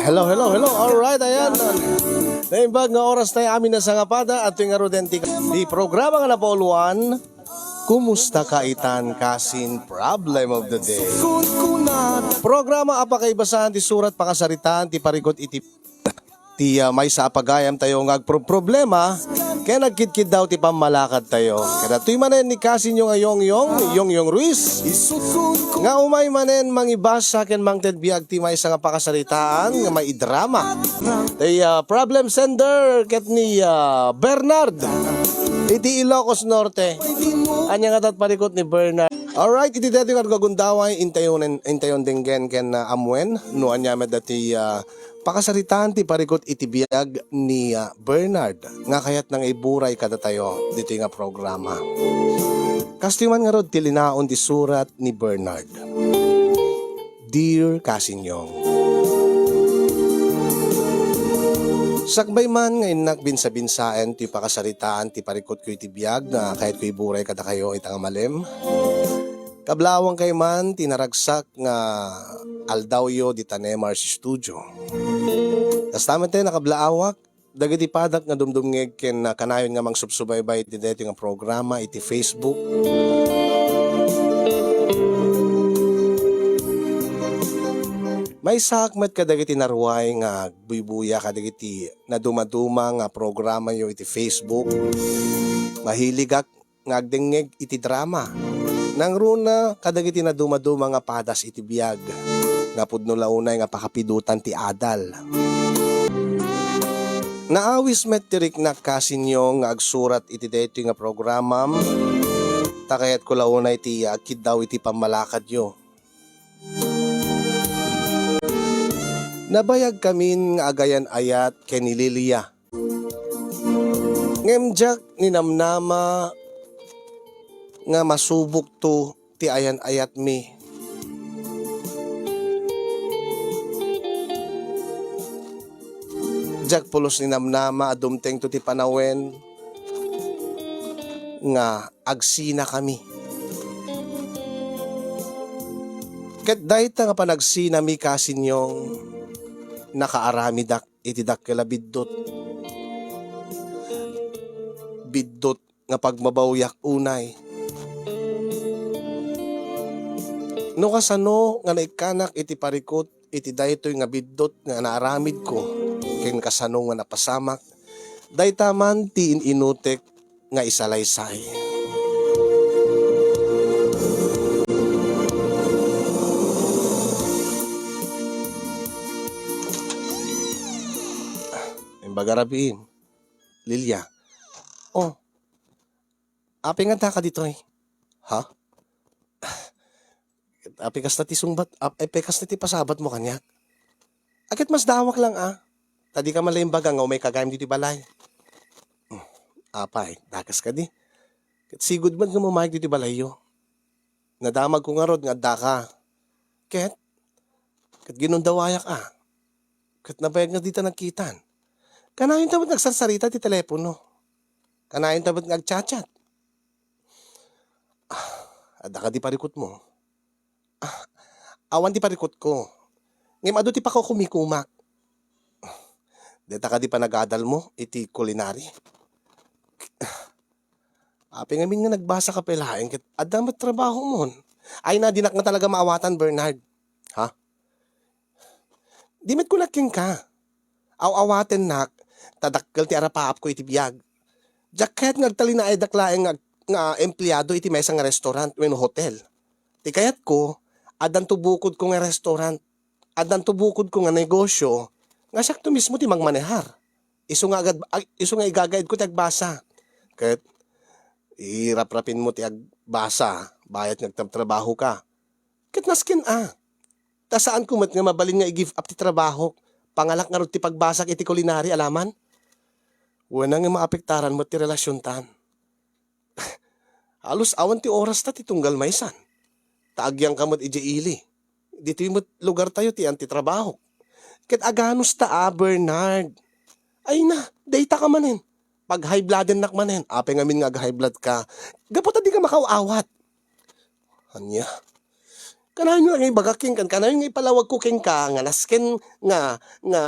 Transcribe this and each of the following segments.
Hello, hello, hello. Alright, ayan. Naimbag nga oras tayo amin na sa ngapada at tuwing arodenti di programa nga na Pauluan. Kumusta ka itan kasin problem of the day? Programa apakaibasahan ti surat pakasaritaan ti parigot iti may sa apagayam tayo nga problema kaya nagkidkid daw ti pamalakad tayo. Kada tuy manen ni kasin yung yung Ruiz nga umay manen mangibasa ken mangted biag ti may sa nga pakasaritaan nga may drama. Tay problem sender ket ni Bernard iti Ilocos Norte. Anya nga tat parikot ni Bernard. Alright, iti dati nga gagundaway intayon dinggen ken amwen no anya med dati pakasaritaan ti parikot iti biag ni Bernard nga kayat nang iburay kada tayo dito nga programa. Kastiman nga rod tilinaon ti surat ni Bernard. Dear Kasinyong, sakbay man nga inak binsa-binsaen ti pakasaritaan ti parikot ko iti biag nga kayat ko iburay kada kayo itang malem. Kablawang kay man tinaragsak nga aldawyo di tanemar si studio. Tas taman tayo nakablaawak dagiti padak nga dumdumngeg ken kanayon nga mangsubsubaybay iti deti nga programa iti Facebook. May sakmet kadagiti narway nga buybuya kadagiti na dumaduma nga programa yo iti Facebook. Mahiligak nga agdengeg iti drama. Nang runa kadagiti na dumaduma nga padas iti biag nga pudno launay nga pakapidutan ti adal. Naawis met tirik na kasinyo nga agsurat iti deti nga programa takayat ko launay ti akid daw iti pamalakad yo. Nabayag kamin nga agayan ayat ken ni Lilia. Ngemjak ni namnama nga masubok to ti ayan ayat mi. Jak pulos ni namnama adumteng to ti panawen nga agsina kami. Ket dayta nga panagsina mi kasinyong nakaaramidak iti dakkela biddot. Biddot nga pagmabawyak unay. No kasano nga naikanak iti parikot iti daytoy nga biddot nga naaramid ko ken kasano nga napasamak dayta man ti inutek nga isalaysay. Bagarabiin Lilia. Oh, api nga ka dito eh. Ha? Api kas na ti sumbat, api kas na ti pasabat mo kanyak. Akit mas dawak lang Tadi ka malimbaga nga umay kagayam dito balay. Apay, dakas ka di. Kat sigud man nga mamayag dito balay yo. Nadamag ko nga rod nga daka. Kat ginundawayak Kat nabayag nga dito nagkitan. Kanayon tabat nagsarsarita ti telepono. Kanayon tabat nagchat-chat. Ada ka di parikot mo. Awan di parikot ko. Ngayon ado ti pa ko kumikumak. Deta ka di pa nagadal mo, iti culinary. Api ngamin nga nagbasa ka pelahin, kat adamat trabaho mo. Ay na, dinak nga talaga maawatan, Bernard. Ha? Dimit ko naking ka. Awaten nak, tadakkel ti arapaap ko iti biyag. Jaket ngagtali na ay daklaeng nga empleyado iti may nga restaurant o hotel. Ti kayat ko, adan tubukod ko nga restaurant, adan tubukod ko nga negosyo, nga sakto mismo ti magmanehar. Isu nga igagaid ko ti agbasa. Kahit irap-rapin mo ti agbasa, bayat nagtrabaho ka. Kahit naskin Ta saan kumat nga mabalin nga i-give up ti trabaho, pangalak nga ro ti pagbasak iti culinary alaman? Wala nga maapektaran mo ti relasyon tan. Halos awan ti oras ta ti tunggal maysan. Taagyang kamot iji ili. Dito yung lugar tayo ti antitrabaho. Ket aganos ta Bernard. Ay na, data ka manen. Pag high blooded nak manen, ape ngamin nga high blood ka. Gapot di ka makaawat. Anya, Kanayon nga ibagaking kan, kanayon nga ipalawag ko king ka, nga nasken, nga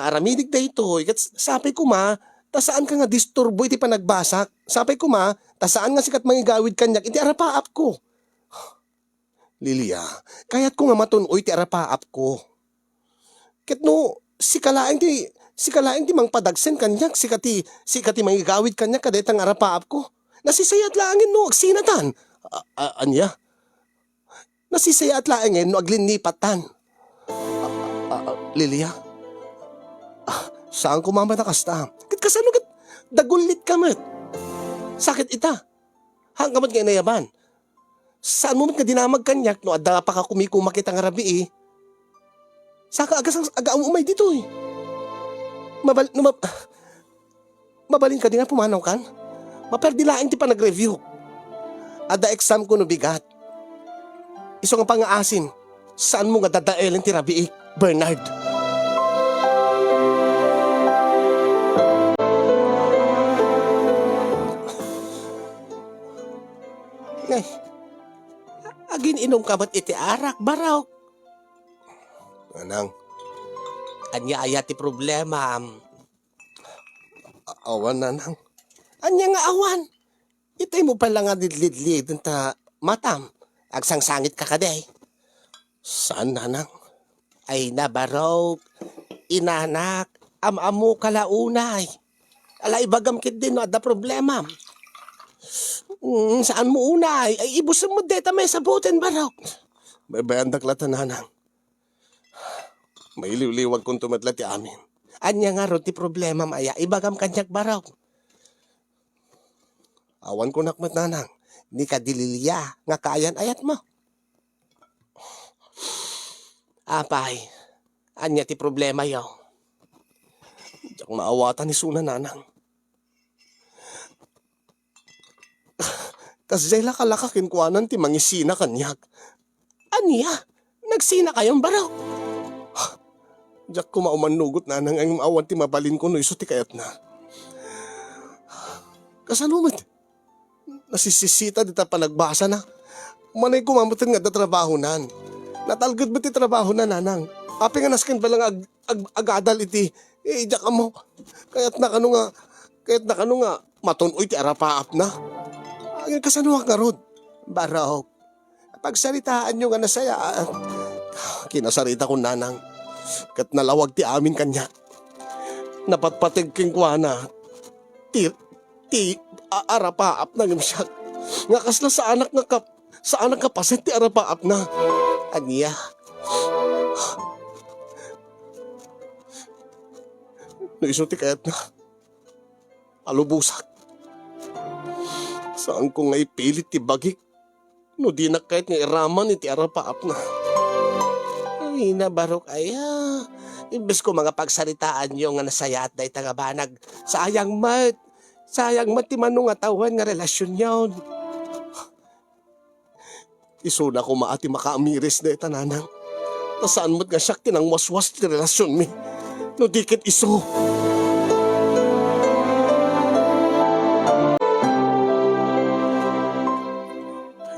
aramidig da ito. Sapay ko ma, ta saan ka nga disturbo iti panagbasak? Sapay ko ma, ta saan nga sikat mangigawid kanyak, iti arapaap ko. Lilia, kayat ko nga matunoy iti arapaap ko. Ket no, si kalaeng ti mang padagsen kanyak, sikati mangigawid kanyak kadetang arapaap ko. Nasisayat langin no, agsinatan. Anya? Nasisaya at laengin no aglinipatan. Lilia, saan ko mamatakas ta? Kat kasano kat dagulit kamat. Sakit ita. Hanggamat nga inayaban. Saan mo mat nga dinamag kanyak no adda pa ka kumikumakit ang arabi eh. Saka aga umay dito eh. Mabalin ka din nga pumanaw kan? Maperdilain ti pa nag-review. Ada exam ko no bigat. Iso nga pangaasim, saan mo nga dadaelin ti Rabiik, Bernard? Ngay, agin inom ka ba't iti arak, baraw? Anang? Anya aya ti problema. Awan, nanang. Anya nga awan? Itay mo pala nga lidlid ta matam. Agsangsangit ka kaday. Saan, nanang? Ay nabarog, inanak, amamu kalaunay. Ala ibagam kit din no, ada problema. Saan mo unay? Ay ibusan mo deta may sabutin barok. May bayandak lata, nanang. May liwliwag kong tumatla ti amin. Anya nga ro ti problema maya, ibagam kanyak barok. Awan ko nakmat, nanang. Ni ka dililya, nga kayan ayat mo. Apay, anya ti problema yaw. Diyak maawatan ni Suna, nanang. Kasela kalakakin kuanan ti mangisina kanyak. Anya? Nagsina kayong baraw? Diyak ko maumanugot, nanang, ang maawan ti mabalin ko no iso ti kayat na. Kasanumat. Nasisisita dita pa nagbasa na. Manay kumamutin nga da trabaho nan. Natalgad ba ti trabaho na, nanang? Api nga naskin pa lang agadal iti. Diyak mo. Kaya't na kano nga matunoy ti arapaap na. Ang kasanuwak nga rod. Baraw. Pagsaritaan nyo nga nasaya. Kinasarita ko, nanang. Kat nalawag ti amin kanya. Napatpatig king kuana. Ti arapaap na ng siya. Nga kasla sa anak kapasit ti arapaap na. Aniya. No iso ti kayat na. Alubusak. Saan ko nga ipilit ti bagik. No di na kahit nga iraman iti arapaap na. Ay nabarok aya. Imbes ko mga pagsaritaan nyo nga nasaya at dahi tangabanag. Sayang mat ti manong atawan nga relasyon yawn. Iso na ko maati makaamiris na itananang. Tasaan mo't nga siyak tinang waswas ti relasyon mi. No dikit iso.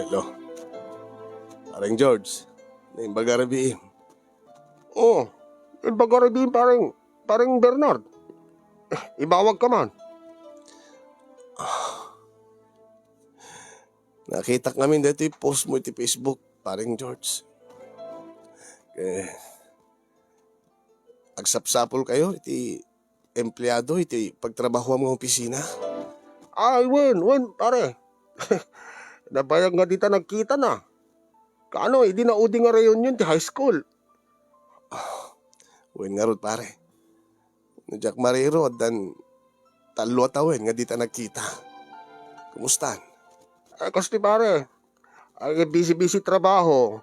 Hello. Parang George. Naimbagarabiim. Oh, imbagarabiim parang Bernard. Ibawag ka man. Nakita kami dito yung post mo iti Facebook, paring George. Agsapsapol kayo, iti empleyado, iti pagtrabaho mo ng opisina. Ay, wen, pare. Nabayag nga dita nagkita na. Kaano, hindi na udi nga reunion ti high school. Wen nga rod, pare. Jack Mariro, dan talo tawen nga dita nagkita. Kumusta? Ay, kasi pare, ay busy trabaho.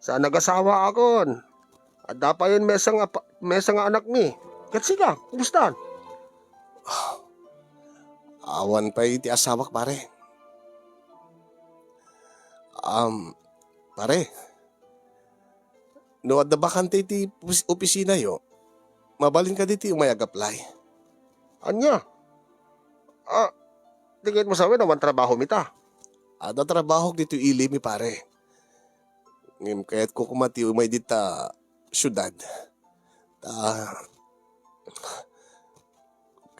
Sa nag-asawa akon. At dapat yun mesa nga anak mi. Katsika, kumusta? Awan pa iti asawak, pare. Pare, no adda bakante iti opisina yo, mabalin ka diti umayag-apply. Anya? Tingin mo sabi naman trabaho mita. Ada trabaho dito ili mi pare. Kaya't ko kumati umay dita syudad. Ta,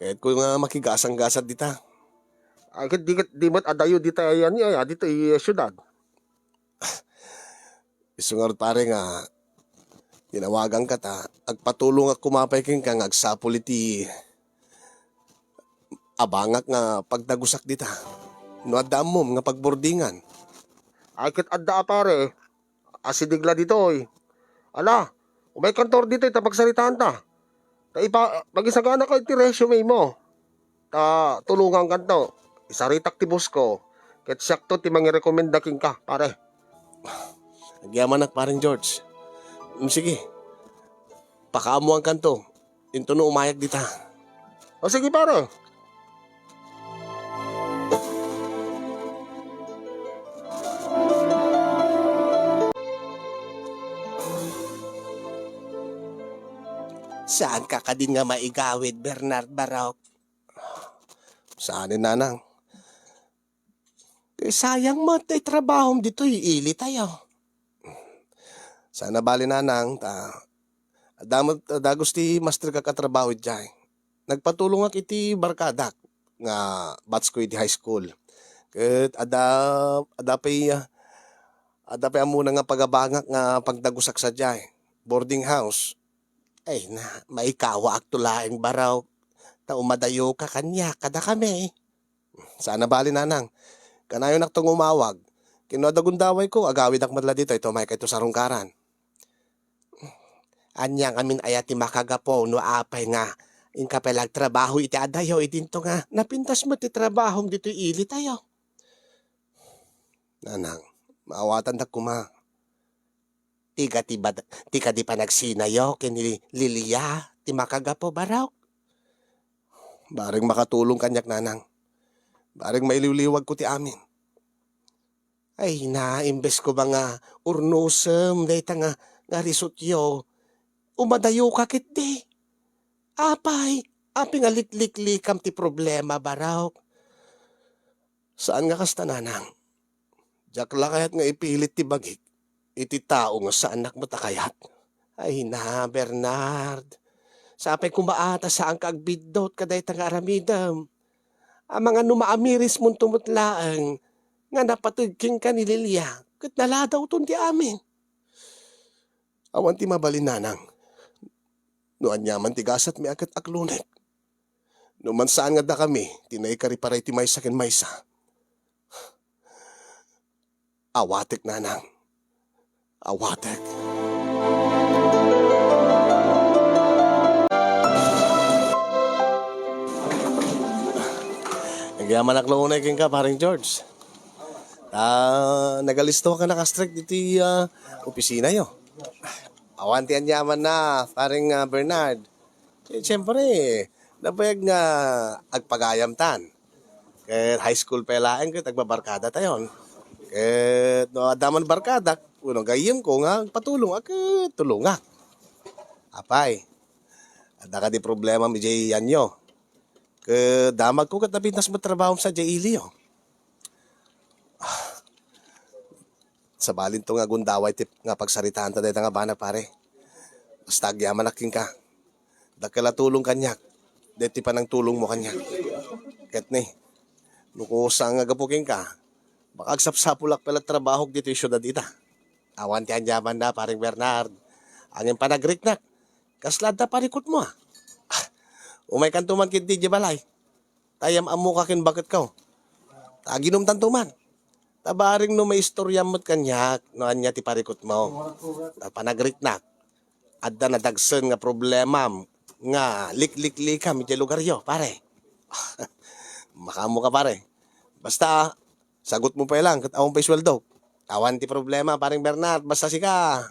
kaya't ko nga makigasang-gasad dita. Ay, di ba't adayo dita yan dito syudad. Isungarot pare nga, tinawagan ka ta, agpatulong ak kumapay king kang agsapol iti abangak nga pagdagusak dita. No adda mo nga pagbordingan. Ay kit adda pare, asidigla dito Ala, umay kantor dito ita pagsaritaan ta. Magisagana ka iti resume mo. Ta tulungan kanto. Isaritak ti boss ko. Ket sakto ti mangirekomenda king ka, pare. Nagyaman ak paring George. Sige. Pakaamuan kanto. Into no umayag dita. O sige pare. Saan ka din nga maigawid, Bernard Barok? Saanin nanang? Sayang mo tay trabaho dito, iili tayo. Sana bali nanang, dagos ti master ka katrabaho dyan. Nagpatulong ak iti barkadak nga batch ko iti high school. Ket ada pay amuna nga pagabangak nga pagdagusak sa dyan. Boarding house. Ay na, maikawa ak tulaing baraw. Ta umadayo ka kanya, kada kami. Sana bali nanang. Kanayon ak tong umawag. Kinodagundaway ko, agawid ak madla dito. Ito may kaito sarungkaran. Anyang amin ayati makagapo no apay nga. Inkapelag trabaho iti adayo itinto nga. Napintas mo ti trabaho dito ili tayo. Nanang, maawatan da kuma. Tika di pa nagsinayo kini Lilia ti makagapo baraw. Baring makatulong kanyak nanang. Baring mailiwliwag ko ti amin. Ay na, imbes ko ba nga urnusem dayta nga risotyo. Umadayo ka kit di. Apay, api nga litliklikam ti problema baraw. Saan nga kasta nanang? Jakla kayat nga ipilit ti bagik. Iti tao nga sa anak mo takayat. Ay na, Bernard. Sapay kumaata saan ka agbidot kaday tang aramidam. Ang mga numaamiris mong tumutlaang nga napatugking ka ni Lilia. Kat naladaw ton di amin. Awan ti mabalinanang. Noan yaman ti gasat mi akat aklunek. Numan saan nga da kami, tinay kariparay ti maysa ken maysa. Awatek nanang. Awatek. Nagyaman ak lunay king ka, paring George. Nagalisto ka nakastrike dito opisina yo. Awanti ang yaman na, paring Bernard. Siyempre, nabayag nga agpagayam tan. Kaya high school pelaeng ka, tagbabarkada tayon. Kaya no, adaman barkada, unang gayim ko nga, patulong tulong nga. Apay, ada ka di problema mi jay yanyo. Damag ko katapintas mo trabaho sa jay iliyo. Sa balin to nga gundaway tip nga pagsaritaan ta dayta nga bana pare. Basta agyaman aking ka. Dakala tulong kanyak. Deti pa nang tulong mo kanyak. Ket ni, nuko sa nga gapuking ka, baka agsapsapulak pala trabaho dito yung syudad ita. Awan ti anjaman na paring Bernard. Angin panagrik-nak. Kaslad na parikot mo umay kantuman kit di balay. Tayam amu kakin bakit ka. Taginom tantuman. Tabaring no may istorya mo't kanyak, no anya ti parikot mo. Panagrik-nak. Adda na dagsen nga problema nga lik-lik-likam iti lugar yo, pare. Makamu ka pare. Basta, sagot mo pa lang, kat awang pa isweldo. Awan ti problema, paring Bernard, basta sika.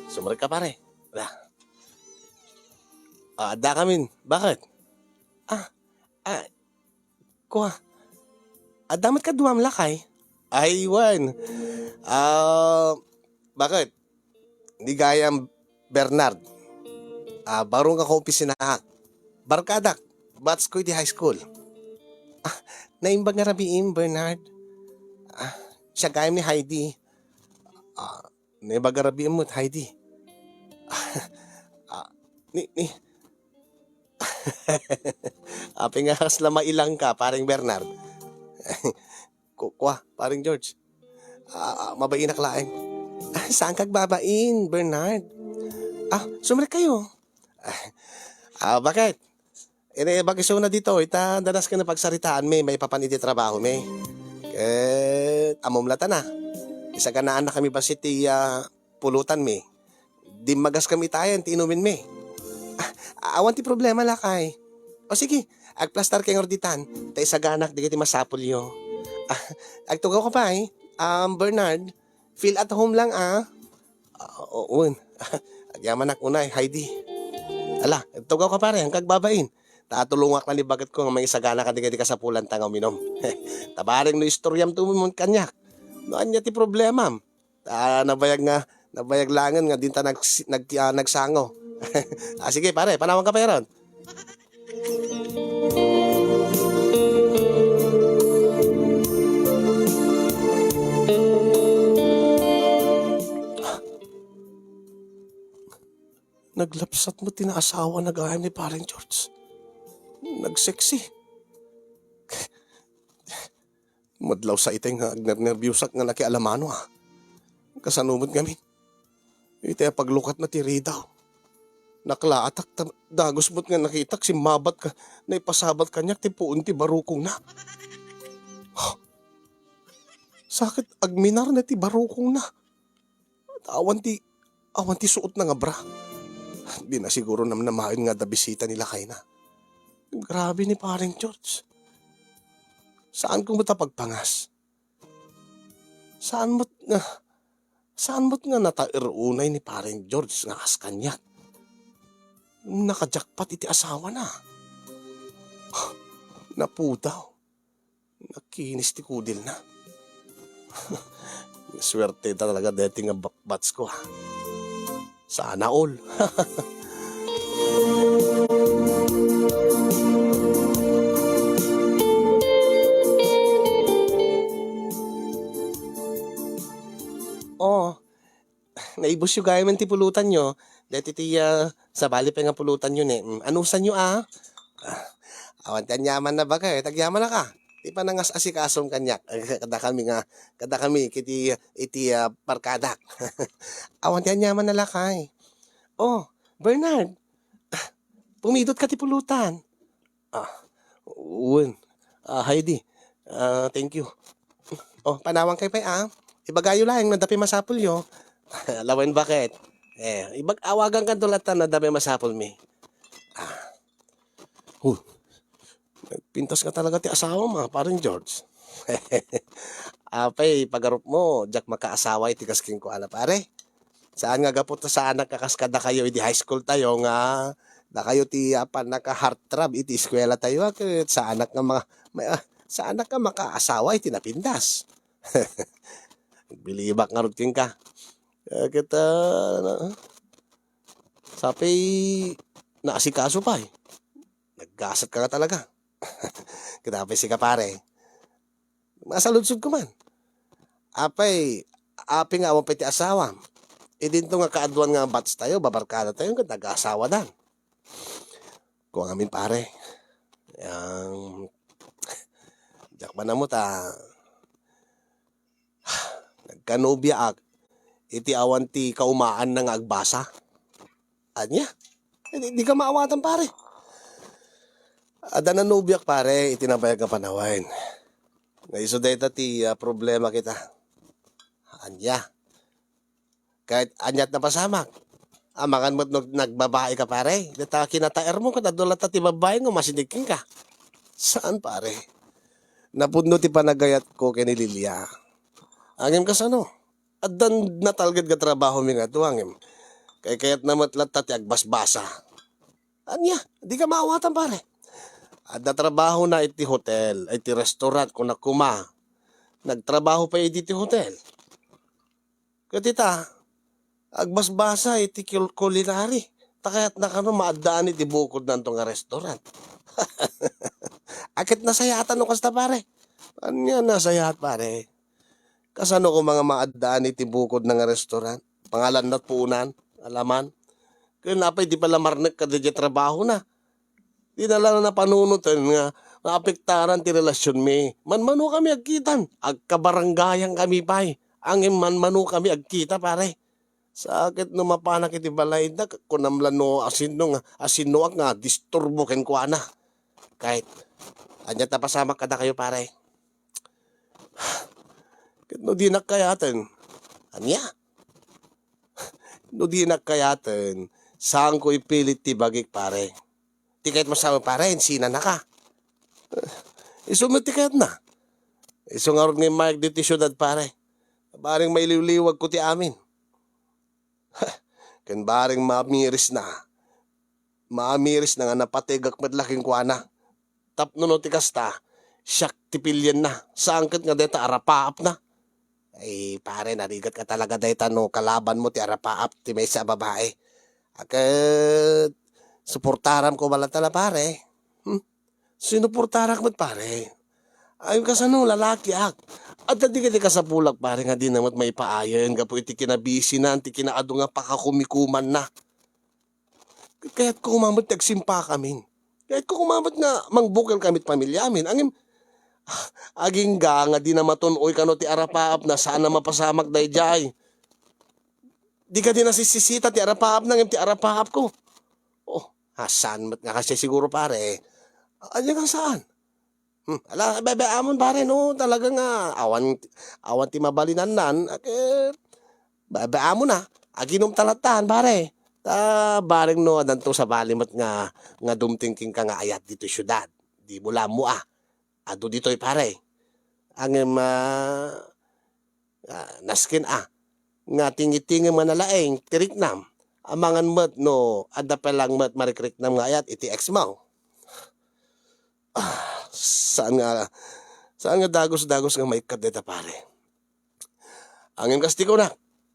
Sumari ka pare. Ada kamin. Bakit? Kuha. Damat ka duwam lakay. Ay, Wan. Bakit? Hindi gayang Bernard. Barong ako opisina. Barkadak, bats ko iti high school. Naimbag nga rabiim, Bernard. Siya gayam ni Heidi. Naimbag nga rabiim mo, Heidi. Ni. Pingas lama ilang ka, paring Bernard. Kukwa, paring George. Mabain na klaeng. Saan kag babain, Bernard? Sumrik kayo. Bakit? Bagisyo na dito, danas ka na pagsaritaan, may papaniti trabaho, may. Amumlata na. Isa ganaan na kami ba siti pulutan, may. Di magas kami tayo, tinumin, may. Awan ti problema lakay. O sige, agplastar kay ngorditan. Tay saganak, di kiti masapulyo. Agtugaw ka pa Bernard, feel at home lang Oo. Agyaman ak unay, Heidi. Ala, tugaw ka pare, hangkag babain. Tatulungak na ni bagat ko nga may sagana ka di ka sa pulan tangaw minom. Tabaring no istoryam tumumon kanyak. Noan niya ti problema. Nabayag langan nga dinta nagsango. Sige pare, panawang ka pa yaron. Naglapsat mo tinaasawa na gayam ni paring George. Nagseksi. Madlaw sa itay nga agner-nervyusak nga nakialamano Kasanumod kami. Itay paglukat na tiri daw. Naklaatak dagos mo't nga nakitak si mabat ka na ipasabat kanyak ti puun ti barukong na. Sakit agminar na ti barukong na. Awan ti suot na nga bra. Di na siguro naman namahin nga da bisita nila kay na. Grabe ni paring George. Saan kong mata pagpangas? Saan mo't nga natairunay ni paring George nga askanyak? Nakajakpat iti asawa na. Napudaw. Nakinis ti kudil na. Swerte talaga dating nga bakbats ko Sana all. Naibos yung gaya man ti pulutan nyo. Dati sa bali pa nga pulutan yun Anusan nyo Awan tanyaman na ba kayo? Tagyaman na ka. Di pa nangas asikasom kanyak. Kada kami iti parkadak. Awan tanyaman na lakay. Bernard. Pumidot ka ti pulutan. Heidi. Thank you. Panawang kay pa Ibagayo lang na dapi masapulyo. Lawan bakit? Ibag-awagan ka tulatan na dapi masapul mi. Pintas ka talaga ti asawa mo, paring George. Pagarup mo, jak makaasawa iti kasking ko pare. Saan nga gapot sa anak kakaskada kayo iti high school tayo nga da kayo ti naka-heartthrob iti eskwela tayo sa anak nga sa anak nga makaasawa iti napindas. Bilibak nga rutin ka. Kita sapi naasikaso pa Naggasat ka talaga. Kita si ka pare. Masaludsod ko man. Api nga awang piti asawa. Dinto nga kaadwan nga bats tayo, babarkada tayo, nag-asawa dan. Kung amin pare. Diyak man na mo nagkanobya iti awan ti kaumaan na nga agbasa. Anya? Di ka maawatan pare. Ada na nobyak pare, itinabayag ka panawain. Ngaiso data ti problema kita. Anya? Kahit anyat na pasamak. Makan mo't nagbabae ka pare. Data kinataer mo kada dolat ti babae nga masinigking ka. Saan pare? Napudno ti panagayat ko kay ni Lilia. Angim ka sano? Adan natalgad ka trabaho mi nga tuwangim. Kayat namat latat ti agbasbasa. Anya? Di ka maawatan pare. Ada trabaho na iti hotel, iti restaurant kung nakuma. Nagtrabaho pa iti hotel. Katita, agbasbasa iti culinary. Takayat na kano maadaan iti bukod na nga restaurant. Akit nasayatan no kasta pare. Anya nasayat pare. Kasano ko mga maadaan iti bukod na nga restaurant. Pangalan na't puunan, alaman. Kaya napay di pala marnek ka di trabaho na. Di na lang na panunutan nga naapektaran ti relasyon mi. Manmano kami agkitan. Agkabarangayan kami pay. Ang manmano kami agkita pare. Sakit no mapanak iti balay na kunamlan no asino nga disturbo ken kuana. Kahit anya tapasama kada kayo pare. Kahit no di nakayaten. Anya? No di nakayaten. Saan ko ipilit ti bagik pare? Di kahit masama pare, sina na ka. Isumit ti kahit na. Isungarot ng Mike diti syudad pare. Baring may liwliwag ko ti amin. Ken baring mamiris na. Mamiris na nga napatigak madlaking kuana. Tapno no ti kasta, siyak ti pilyen na. Sangkit nga deta arapaap na. Ay pare, narigat ka talaga deta no kalaban mo ti arapaap ti may sa babae. Akat suportaram ko bala tala pare. Sinuportarak mo't pare. Ayun ka sa nung lalaki ak. At di ka sa pulag pare nga di namat may paayon. Gapo iti kinabisi na, iti kinaado nga pakakumikuman na. Kaya't ko kumamot tagsimpa kami. Kaya't ko kumamot nga mangbukal kamit pamilya amin. Angin, aging nga di na matunoy ka no ti arapaap na sana mapasamak day jay. Di ka din nasisisita ti arapaap nang ti arapaap ko. Oh, hasan mat nga kasi siguro pare. Anya kang saan? Ala, bebe amon pare no, talaga nga awan ti mabalinan nan. Bebe amon na, aginom talatan pare. Baring no adanto sa balimat nga dumtingking ka nga ayat dito syudad. Di mula mo ado dito'y pare. Ang naskin nga tingitingin manalaeng tiriknam. Amangan mat no, adapelang mat marikriknam nga ayat iti ex-maw. Saan nga dagos-dagos nga may kadeta pare. Angin kasti ko na,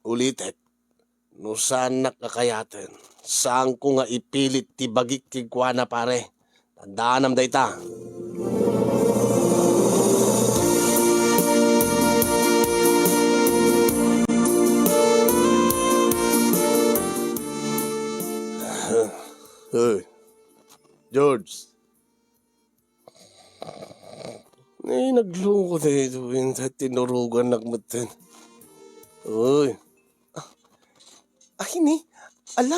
ulitet. No saan nakakayaten, saan ko nga ipilit ti bagik kigwana pare. Tandaan am dayta. Hey, George. Ay, naglungko na ito. Tinurugan nagmatan. Uy. Ini. Ala.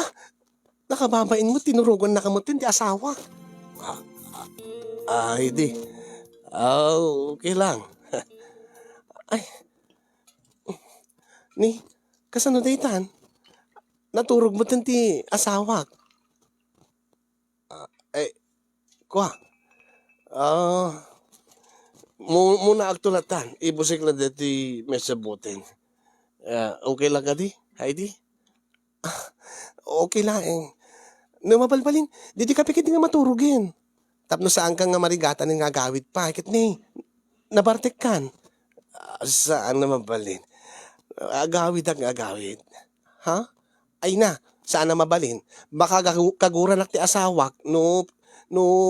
Nakababain mo, tinurugan na kamutin, di asawa. Di. Okay lang. Ay. Ni, kasano daytan? Naturog mo ti asawa. Kwa. Muna agtulatan. Ibusik na dati mesabutin. Okay lang ka di? Heidi? Okay lang. Mabalbalin. Di ka pikit nga maturugin. Tapno saan ka nga marigatan ng gagawid pa. Hikit ni. Nabartek kan. Saan na mabalin? Agawid ang agawid. Ha? Ay na. Saan na mabalin? Baka kaguran ti asawak no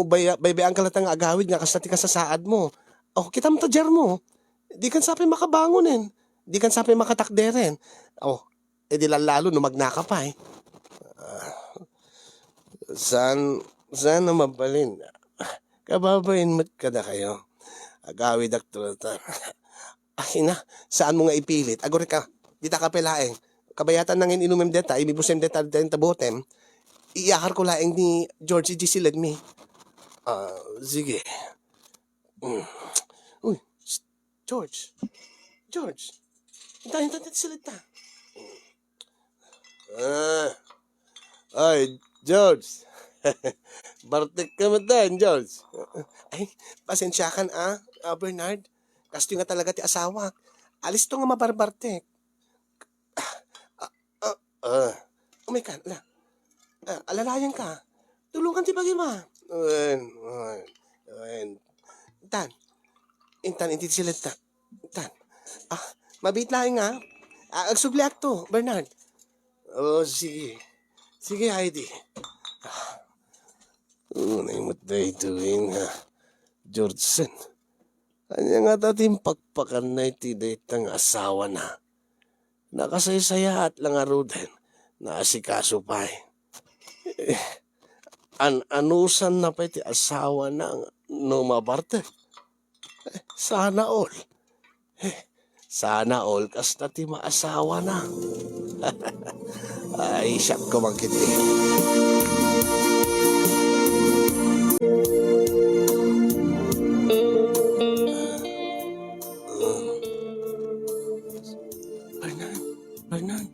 baybayang kalatang agawid nga kasati ka sa saad mo. Oh, kita mo tadyer mo. Di kan sapi makabangonin. Di kan sapi makatakderen. Oh, di lalo no magnaka pa eh. Saan na mabalin? Kababayin mo't kada kayo. Agawid aktuatan. Ay na, saan mo nga ipilit? Agore ka, di ta kapelaeng. Kabayatan nangin inumem deta, imibusem deta den tabotem. Iyakar ko laeng ni George G. Silad mi. Sige. Uy, George. Hintayin silad ta. Ay, George. Bartek ka matan, George. Ay, pasensya kan Bernard. Kasto nga talaga ti asawa. Alis to nga mabarbartek. Umikan, ala. Alalayan ka. Tulungan ti bagi ma. Intan, inti sila ta. Intan. Mabit lang nga. Agsubliak to, Bernard. Sige. Sige, Heidi. Unay mo tayo doing, Georgeson. Kanya nga dating pakpakan na itidaytang asawa na. Nakasaysaya at lang aruden. Naasikaso pa eh. Anusan na pa iti asawa na numabarte. Sana all. Sana all kas na ti maasawa na. Ay, siyak ko magkiti. Bernard, Bernard.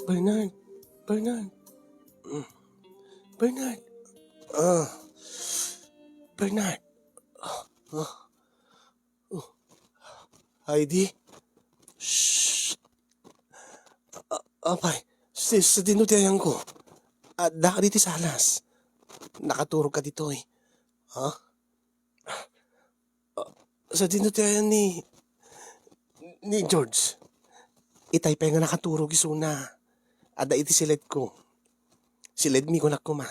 Bernard, Bernard. Bernard. Bernard. Heidi. Shh. Apay, sa dinutiayan ko. Da ka dito sa alas. Nakaturog ka dito eh. Ha? Sa dinutiayan ni George. Itay pa nga nakaturog isuna. Ada iti silid ko. Silid mi ko nakuma.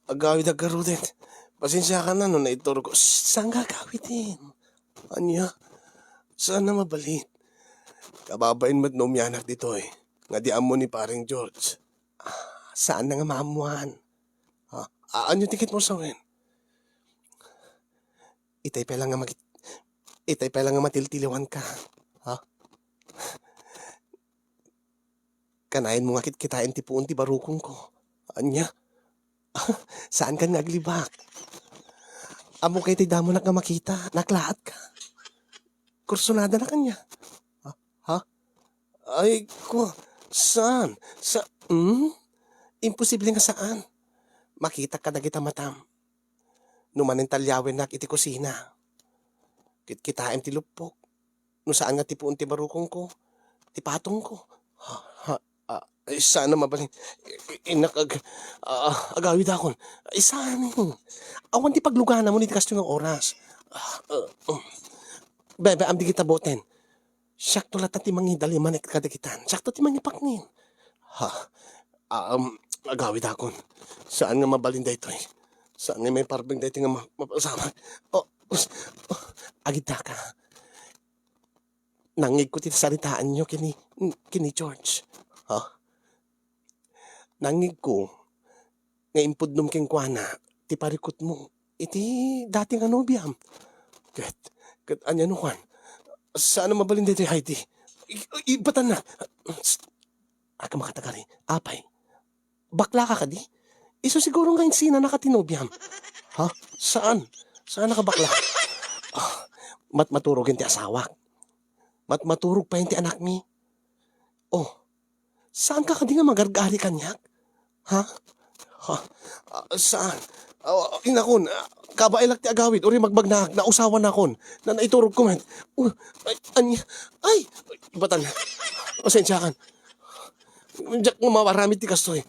Agawid agarudet. Pasensya ka na no na iturog ko. Saan gagawitin? Anya? Saan na mabalit? Kababain mo't numyanak dito eh. Nga di amo ni paring George. Saan na nga maamuan? Anyo tikit mo sa akin? Itay pa lang nga matiltiliwan ka. Ha? Kanain mo nga kitain ti puun ti barukong ko. Anya? Saan ka naglibak? Amo kay ti damo na ka makita. Naklaat ka. Kursunada na kanya. Ha? Ay, ko. Saan? Imposible nga saan? Makita ka na kita matam. Numanin talyawin na iti kusina. Kitkitain ti lupok. No saan nga ti puun ti barukong ko. Ti patong ko. Sana mabalin. Agawid akon. Sana. Awan ti paglugana mo ni kasto ng oras. Bebe, am di kita boten. Siyak to lata ti mangidali manik kadikitan. Siyak to ti mangipaknin. Agawid akon. Saan nga mabalin da ito eh. Saan nga may parbeng da ito nga mapasamak. Agita ka. Nangig ko ti salitaan nyo kini George. Nangig ko, nga impod nung keng kuana, ti parikot mo, iti dating anobiam. Kat anya no kwan, saan mabalin dito Heidi? Ibatan na. Aka makatagari, apay, bakla ka di? Iso siguro nga insina nakatinobiam. Saan? Saan nakabakla? Maturog yung ti asawak. Maturog pa yung ti anak mi. Saan ka di nga magargari kanyak? Saan? Inakon, kabailak ti agawid, uri magbagnak, nausawan na kon, na naiturog ko man. Ibatan na. Pasensya kan. Diyak mo mawaramit ti kastoy.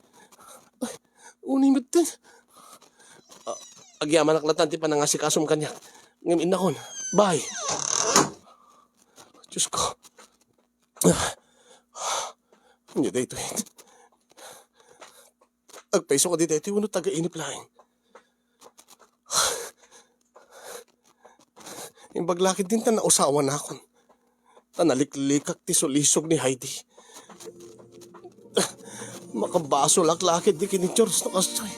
Unimit din. Agyaman naklatan ti panangasikasom kanyak. Ngayon inakon, bye. Diyos ko. Hindi dito eh. Agpaiso ka dito, ito yung taga-inip lang. Yung baglakid din ta nausawa na akon. Tanaliklikak ti sulisog ni Heidi. Makabaso laklakid di kini George na kastoy.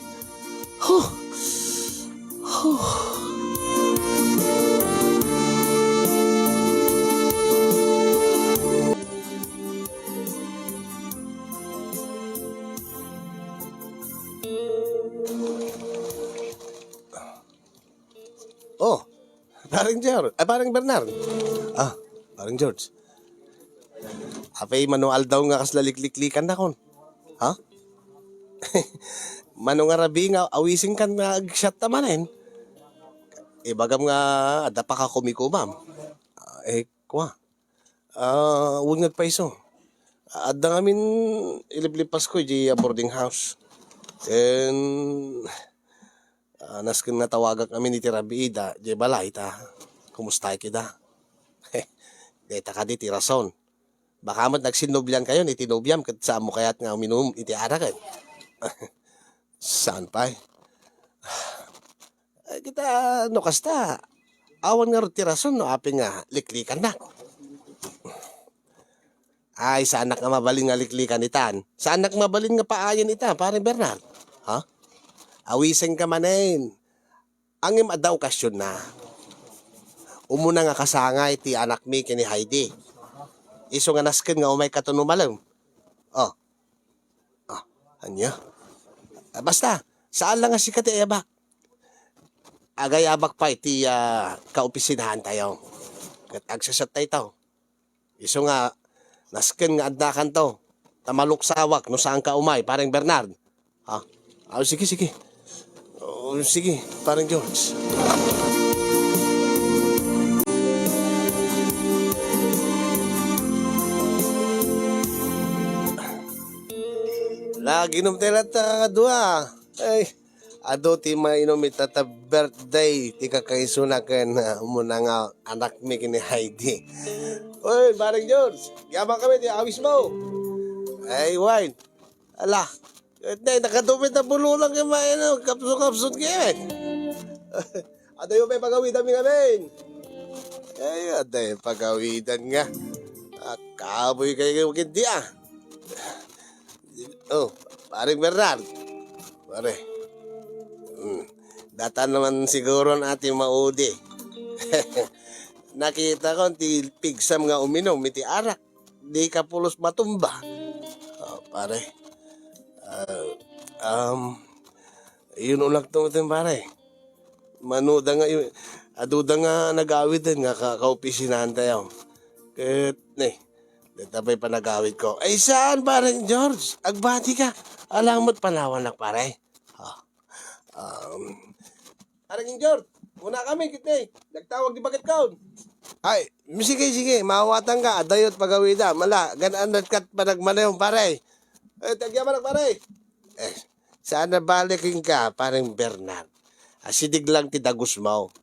Parang Bernard. Parang George. Apay manual daw nga kaslalikliklikan na kon. Mano nga rabi nga awising kan nga agshot tamanen. Bagam nga adapa ka kumikumam. Kwa. Huwag nagpaiso. Adda ngamin iliblipas ko di boarding house. And naskin na tawagan kami ni Tirabi Ida, di balay ta. Kumusta kita? Deta ka di ti rason. Baka mo't nagsinobyan kayo, iti nobyam, kat saan mo kaya't nga uminom, iti arakan. Saan pa eh? Ay, kita, no kasta, awan nga rin ti rason, no, aping nga, liklikan na. Ay, sa anak nga mabalin nga liklikan itan. Sa anak mabalin nga paayan ita, pare Bernard. Ha? Awiseng ka manin. Ang imadaw kasyon na. Umuna nga kasangay ti anak mi kini Heidi. Iso nga nasken nga umay katunumalam. Oh. Oh, anya? Basta, saan lang nga si kati abak? Agay abak pa iti kaopisinahan tayo. Kat agsasat tayo tao. Iso nga, nasken nga andakan to. Tamaluk sawak no saan ka umay, parang Bernard. Ha? Oh, sige, sige. Oh, sige, parang George. Lagi inom tayo lahat dua. Ay, ado ti mainom itata birthday. Ti kakaisunakan muna nga anak mi kini Heidi. Uy, parang George. Yabang kami, ti awis mo. Ay, wine. Ala, nakadumit na bululang kaya ano, kapso-kapsot kaya. Ada yung may pagawidan mi kami. Ay, ada yung pagawidan nga. Kaboy kayo kindi ah. Oh, paring Bernard. Pare. Data naman siguro natin maudi. Nakita ko ti pigsam nga uminom iti arak. Di ka pulos matumba. Oh, pare. Yun ulag to pare. Manuda nga yun. Aduda nga nag-awid din nga kaopisinahan tayo. Ket, tapay pa nag-awid ko. Ay, saan parang George? Agbati ka. Alam mo't panawan lang pare. Parang George, muna kami kitay. Nagtawag di bagat kaon. Ay, sige, sige. Mawatan ka. Adayot pagawida. Mala, ganaan kat panagmanayon pare. Tagya manak pare. Sana balikin ka, parang Bernard. Asidig lang ti dagus mo.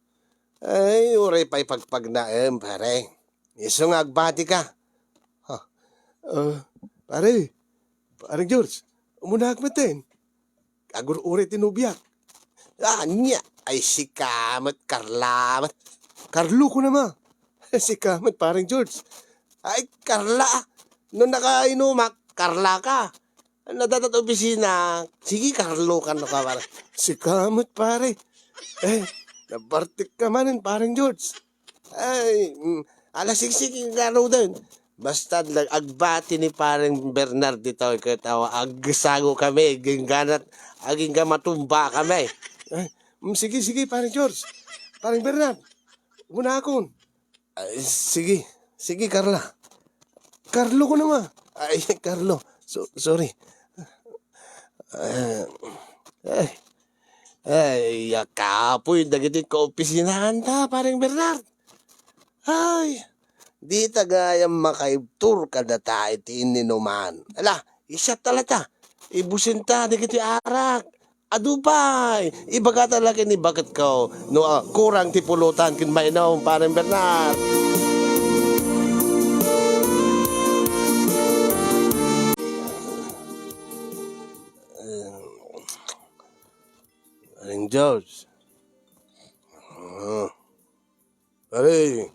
Ay, uray pa'y pagpagnaem pare. Iso nga agbati ka. Pare, parang George, umunahag matin. Agur-uri tinubyak. Niya, ay si Kamat, Karlamat. Karlo ko naman. Si Kamat, parang George. Ay, Karla. Nung nakainumak, Karla ka. Nadatat opisina, sige, Karlo ka na ka, pare. Si Kamat, pare. Nabartik ka manin, parang George. Ay, alasiksik ka raw din. Basta agbati ni parang Bernard dito, katawa, agsago kami, gingganat, aging matumba kami. Sige, sige, parang George. Parang Bernard, muna akon. Sige, sige, Carla. Carlo ko naman. Ay, Carlo, sorry. Kapoy, dagiti ko opisinahan ta, parang Bernard. Ay, di tagayang makaibtur kada tayo tininuman. Ala, isa talata. Ibusin ta, di kiti arak. Adubay, ibaga talaga ni bakit ko. No, kurang tipulutan kin mainom, parang Bernard. Parang George. Pare,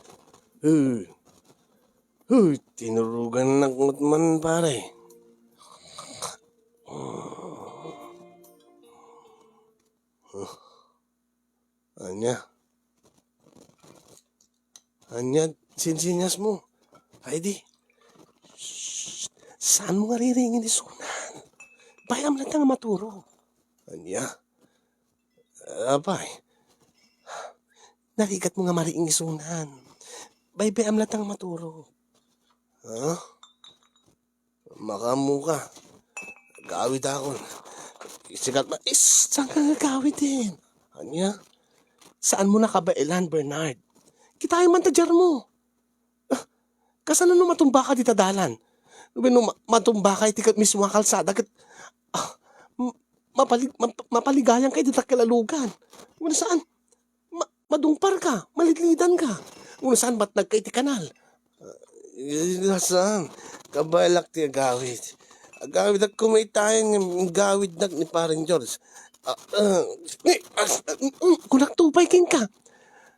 tinurugan ng man pare. Anya, sinsinyas mo. Heidi, saan mo nga riringin isunan? Bayam lang tang maturo. Anya, apay, nakikat mo nga mariing isunan. Bayam lang tang maturo. Ha? Makamu ka. Gawid ako. Sikat ba? Saan ka gagawid din? Anya? Saan mo nakabailan, Bernard? Kita yung mantadjar mo. Kasano no matumba ka di tadalan? No matumba ka itikat mismo kalsada. Mapaligayang kayo di takilalugan. Una saan? Madungpar ka. Malidlidan ka. Una saan ba't nagkaiti kanal? Saan? Kabalak ti agawid. Agawid at kumay tayo ng gawid na ni paring George. Kulak tupay king ka.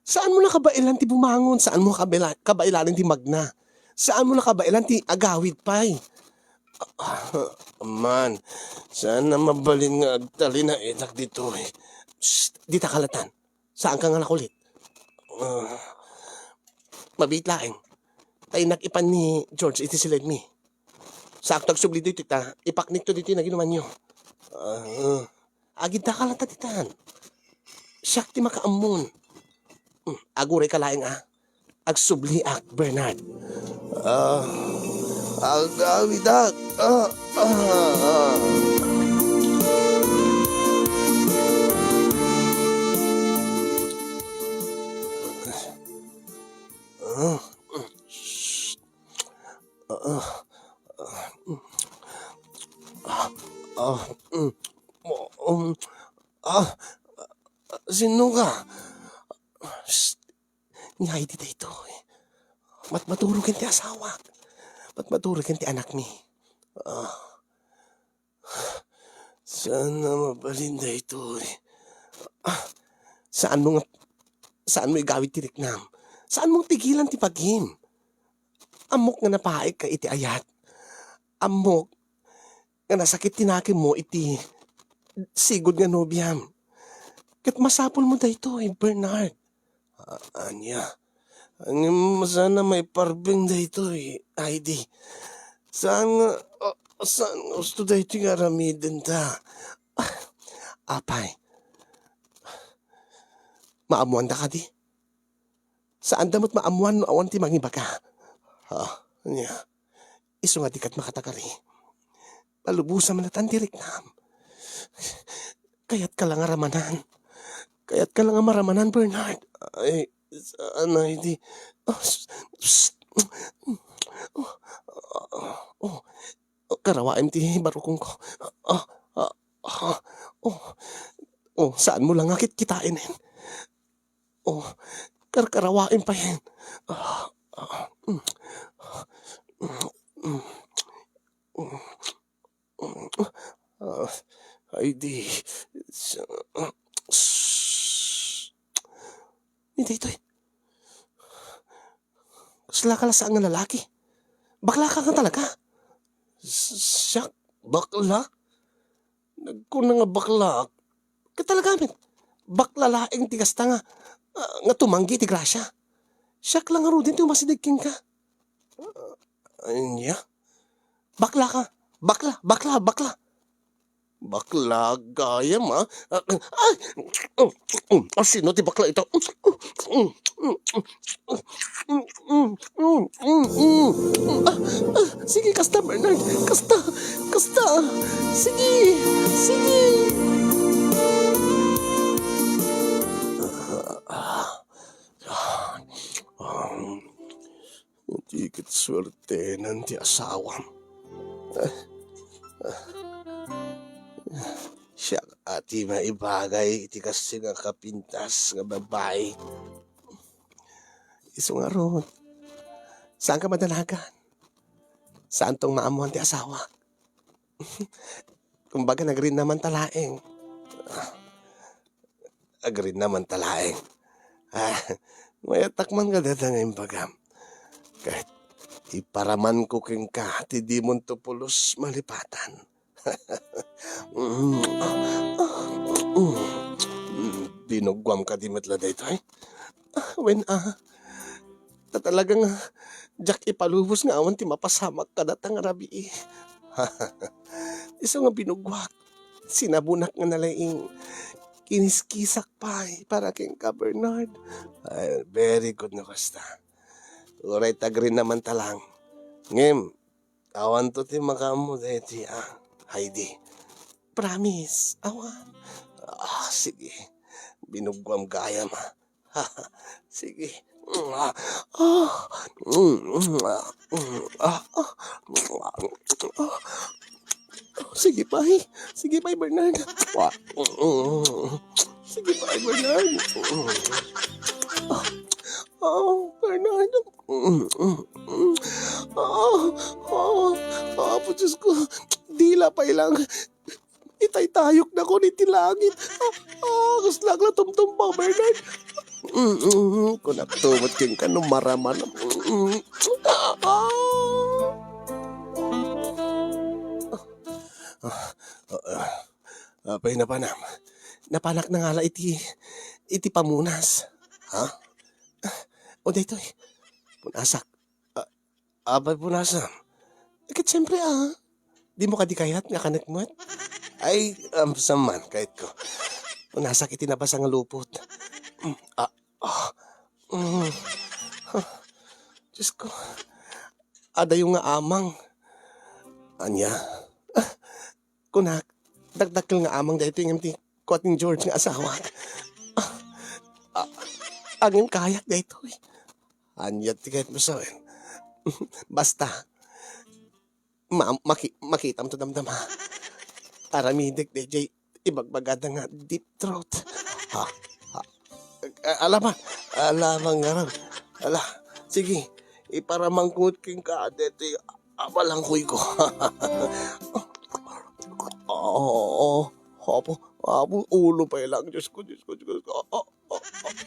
Saan mo na kabailan ti bumangon? Saan mo kabailan ti magna? Saan mo na kabailan ti agawid pay? Man, saan na mabalin nga agtali na etak dito eh. Shh, di ta kalatan. Saan ka nga nakulit? Mabitlaeng. Tayo nakipan ni George iti silid mi. Sakto agsubli dito ta, ipaknik to dito na ginuman nyo. Agid ta kalata titan. Siyak ti makaamun. Aguray ka laing agsubli ak Bernard. Agawid ak. Sino ka? Ngay di dito eh. Matmaturog ti asawa. Matmaturog ti anak mi. Sana mabalin dito eh. Saan mo igawid ti riknam? Saan mong tigilan ti paghim? Amok nga napaik ka iti ayat. Amok nga nasakit tinakim mo iti sigod nga nobyam. Kat masapol mo dito eh, Bernard. Anya, ang sana may parbeng dito eh, Heidi. Saan gusto dito nga ramidin ta? Apay, maamuan da ka di? Saan damot maamuan no awan ti mangiba ka? Anya, iso nga di kat makatakari. Palubusan man natan direk nam. Kaya't ka lang aramanan. Kaya't ka lang maramanan, Bernard. Ay, saan na hindi? Karawain ti barukong ko. Saan mo lang akit kitain hen? Karawain pa yan. Ay di. Hindi ito eh. Kasla ka lasaan nga lalaki. Bakla ka talaga. Siyak, bakla? Nagkuna nga bakla. Katalagamit. Bakla laing tigasta nga. Nga tumanggi ti grasya. Siyak lang nga ro din ti umasidigking ka. Anya? Bakla ka. Bakla. Bakla, gaya ma. Sino ti bakla ito? Sige, kasta Bernard. Kasta. Sige. Hindi kit swerte nanti asawa. Siya ati maibagay iti kasi nga kapintas nga babae. Iso nga ron. Saan ka madalagan? Saan tong maamuhan ti asawa? Kumbaga nagrin naman talaeng. Agrin naman talaeng. May atakman ka data ngayong bagam. Kahit iparaman ko king ka, ti di mo tupulos malipatan. Binugwam ka di matla dito eh. Talagang Jack ipalubos nga awan ti mapasamak ka datang rabi eh. Iso nga binugwak. Sinabunak nga nalaing kiniskisak pa eh, para king ka Bernard. Very good na kasta. Uray tagrin naman talang. Ngem, awan to ti makamu deti Heidi. Promise, awan. Sige. Binugwam gaya ma. Sige. Sige pa, Bernard. Sige pa, Bernard. Bernard. Gusto lang tumtumpa, Bernard. Kung nagtumot king ka nung maraman. Apay na panam. Napanak na nga la iti pamunas. Ha? O dito punasak. Abay punasam. Kahit siyempre di mo kadikayat nga kanekmat. Ay, saman kahit ko. Punasak itinabas ang lupot. Diyos ko. Ada yung nga amang. Anya. Kunak. Dagdakil nga amang dahito yung MT Kuating George nga asawa. Angin kayak dahito eh. Anya tikait mo sa akin. Basta. Makita mo to damdama. Aramidik DJ. Ibagbagada nga deep throat. Alamang nga rin. Sige. Iparamangkut king ka. Dito abalangkoy ko. Apo, ulo pa lang. Diyos ko.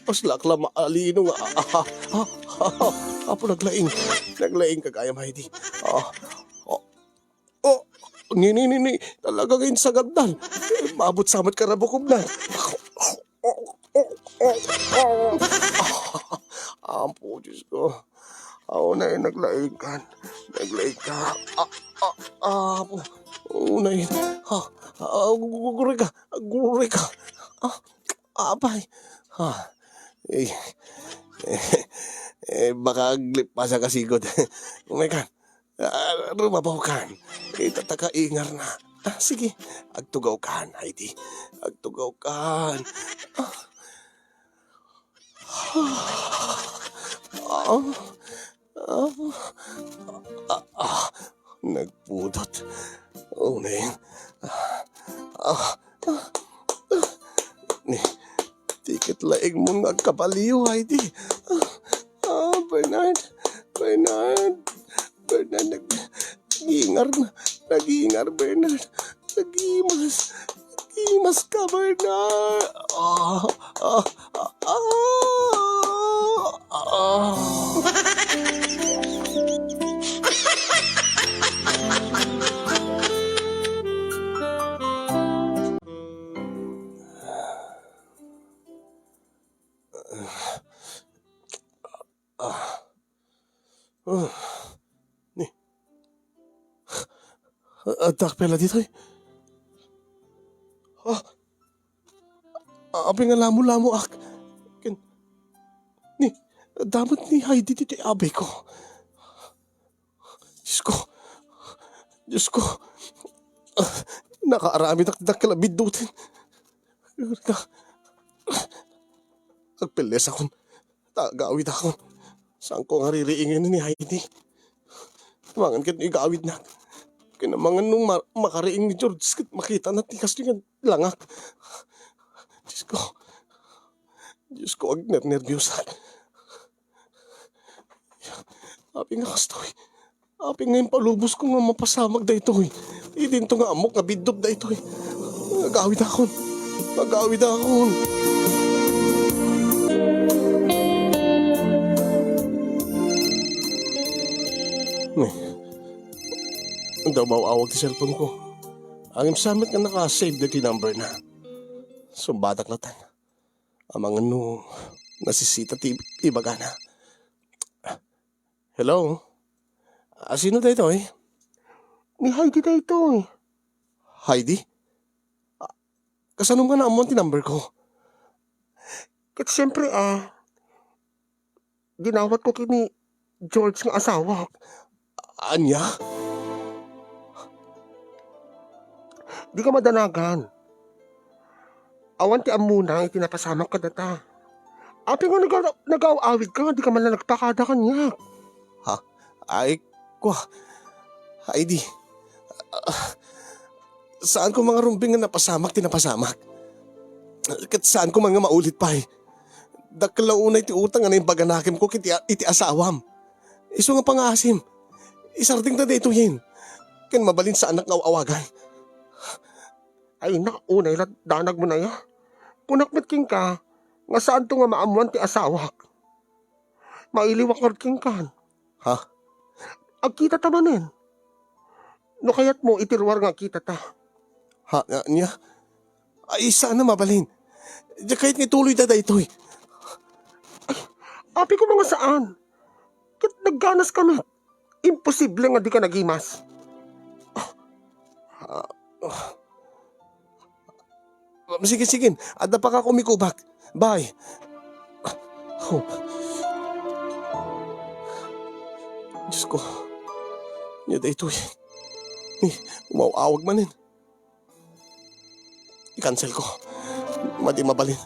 Paslakla maalino nga. Apo, naglaing. Naglaing kagaya, Heidi. Nini. Talaga ngayon sa gagdan. Maabot samat ka rabukob na. Apo, Diyos ko. Ako na yung naglaing ka. Apo. Una yun. Guri ka. Abay. Baka aglip pa sa kasigod. Umaykan. Rumabaw kan. Itataka ingar na. Sige. Agtugaw kan, Heidi. Agtugaw kan. Nagpudot. Una yun. Tikit laing mong nagkabaliw, Heidi. Bernard, nag-iingar, Bernard. Nag-iimas ka, Bernard. Dak pala dito eh. Abi nga lamo-lamo ak. Damat ni Heidi dito abay ko. Diyos ko. Nakaarami dakdakil bidutin. Agpiles akon. Tagaawid akon. Saan ko nga ririingin ni Heidi? Tumangan ka igawid na. Kinamangan nung makariing ni George, makita na tikas niya langak. Diyos ko, nervyos. Api nga kastoy. Api nga yung palubos ko nga mapasamag da ito eh. Idinto nga amok nga bidob da ito eh. Magawid akon. Ang daw mawawag ti cellphone ko. Ang imsamit nga naka-save na ti number na. Sumbadak na tan. Amang ano, nasisita ti ibaga na. Hello? Sino da ito eh? Ni Heidi da ito eh. Heidi? Kasanong ka na amon ti number ko? Kasi siyempre ginawat ko kini George nga asawa. Anya? Di ka madanagan. Awan ti amuna itinapasamak ka data. Api nga nag-awawid ka, di ka man lang nagpakada kanya. Ha? Ay, kwa. Heidi. Saan ko mga rumbing nga tinapasamak? Kat saan ko mga maulit pa eh. Dakla unay ti utang nga na yung baganakim ko iti asawam. Iso nga pangasim. Isarding na dito yun. Kan mabalin sa anak nga awagan. Ay, unay danag mo na ya. Kunakmet king ka, nga saan to nga maamuan ti asawak. Mailiwak king kan. Ha? Agkita ta manen. No kayat mo itirwar nga kita ta. Ha? Niya? Ay, sana mabalin. Di kahit nituloy ta ito'y. Api ko mga saan. Kit nagganas kami. Imposible nga di ka nagimas. Sige, sige. Ada pa ka kumikubak. Bye. Oh. Diyos ko. Niya da ito'y. Umawawag manin. I-cancel ko. Madi mabalin.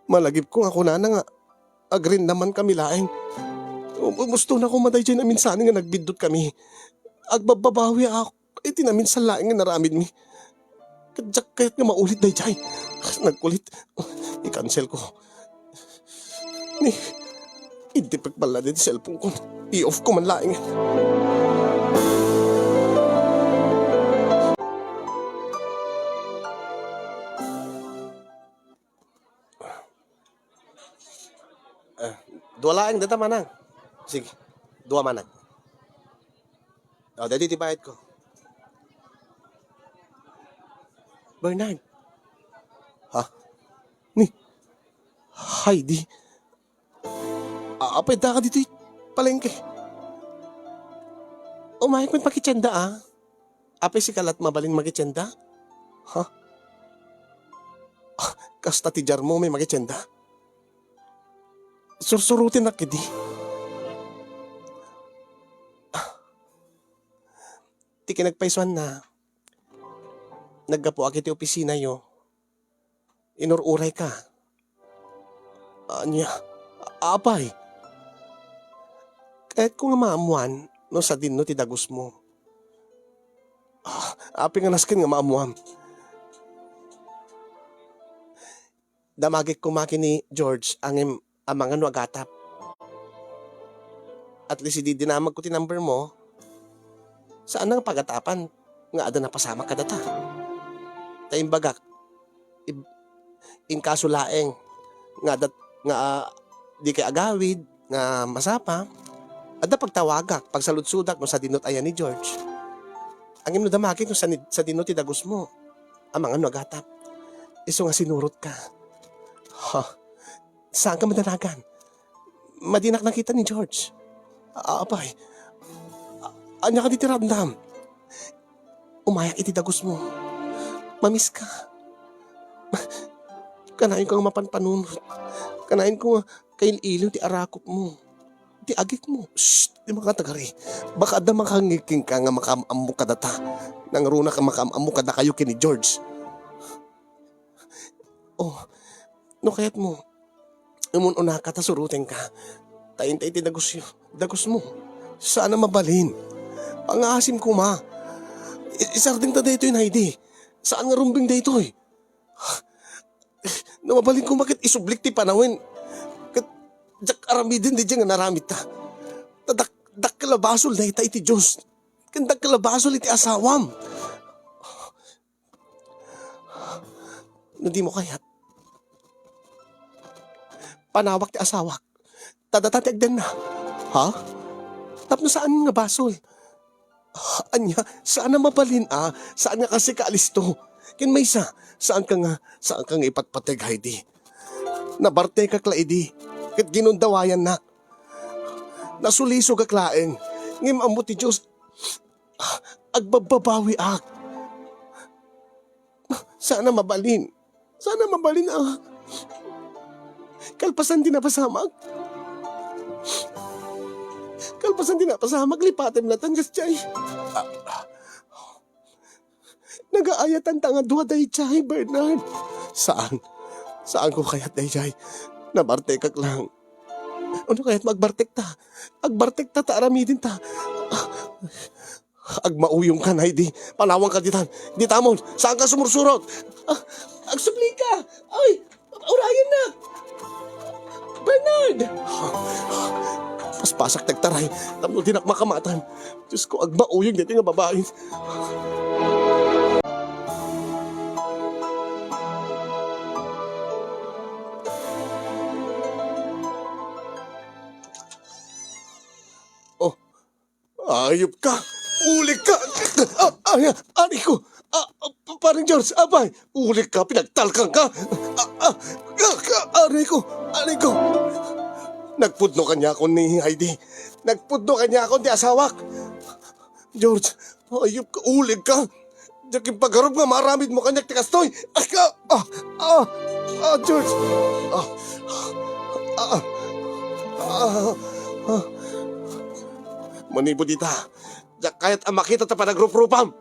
Malagip ko ako na nga. Agrin naman kami laeng. Gusto na ko maday dyan na minsan nga nagbidot kami. Agbababawi ako. Iti na minsan laeng nga naramid mi. Kadyak kaya't nga maulit day dyan. Nagkulit. I-cancel ko. Hindi pagpala din cellphone ko. I-off ko man laeng. Dua laeng data manang. Sige, dua manang. O, dadi tibayad ko. Bernard. Ha? Ni? Heidi. Apay da ka dito palengke. Umayag man pakitsenda Apay si kalat mabalin magitsenda? Ha? Kasta ti jar mo may magitsenda? Sursurutin na kidi. Ti kinagpaisuan na. Naggapo akiti opisina yo. Inururay ka. Anya, apay. Kahit kung maamuan, no sa din no ti dagos mo. Api nga naskin nga maamuan. Damagik kumaki ni George ang mga no agatap. At least hindi dinamag ko ti number mo. Saan nga pagatapan? Nga ada napasama ka data. Tayong bagak. In kaso laeng. Nga di kay agawid. Nga masapa. Ada pagtawagak. Pagsaludsudak no sa dinot ayan ni George. Ang ino damakit no sa dinot ti dagos mo. Ang mga no agatap. Iso nga sinurot ka. Ha? Saan ka madanagan? Madinak nakita ni George. Apay. Anya ka diti ramdam. Umayak iti dagos mo. Mamiss ka. Kanain ko nga mapanpanunod. Kanain ko nga kail-ilaw ti arakop mo. Ti agik mo. Shh! Di makatagari. Baka da makangiking ka nga makamamu ka data. Nang runa ka makamamu ka da kayo kini George. Oh, no kaya't mo. Umununa ka, tasurutin ka. Tayin-tayin ti dagos mo. Sana mabalin. Pangasim ko ma. Isarding ta dito yun, Heidi. Saan nga rumbing dito eh? Namabalin ko bakit isublik ti panawin. Jak aramidin di dyan nga naramit ta. Dak kalabasol na ita iti Diyos. Dak kalabasol iti asawam. Hindi mo kayat. Panawak ti asawak. Tadatatag din na. Ha? Tapno saan nga basol? Anya, saan na mabalin Saan nga kasi kaalisto? Kin may saan ka nga ipatpateg, Heidi? Nabarte ka klaidi. Kat ginundawayan na. Nasuliso ka klaeng. Ngim amo ti Diyos. Agbababawi ak. Sana mabalin. Sana mabalin Kalpasan din na pasamag. Kalpasan din na pasamag. Lipatem na tanggas chay. Nagaayatan tanga duwa day chay, Bernard. Saan? Saan ko kayat day chay? Nabartekak lang. Ano kaya't magbartek ta? Agbartek ta, aramidin ta. Agmauyong ka na, di. Panawang ka ditan. Di tamon, saan ka sumursurot? Agsubli ka! Ay! Urayan na! Bernard! Paspasak tagtaray. Tamno dinak makamatan. Diyos ko, agmauyong dito nga babae. Hayop ka! Uli ka! Ari ko! Paring George, abay! Uli ka! Pinagtalkang ka! Ari ko! Ari ko! Nagpudno kanya ako ni Heidi. Nagpudno kanya ako ni asawak. George, hayop ka! Uli ka! Diyakin pagharap nga maramid mo kanya tikastoy! George! Manibo dita. Diyak kahit ang makita ta pa nagrup-rupam.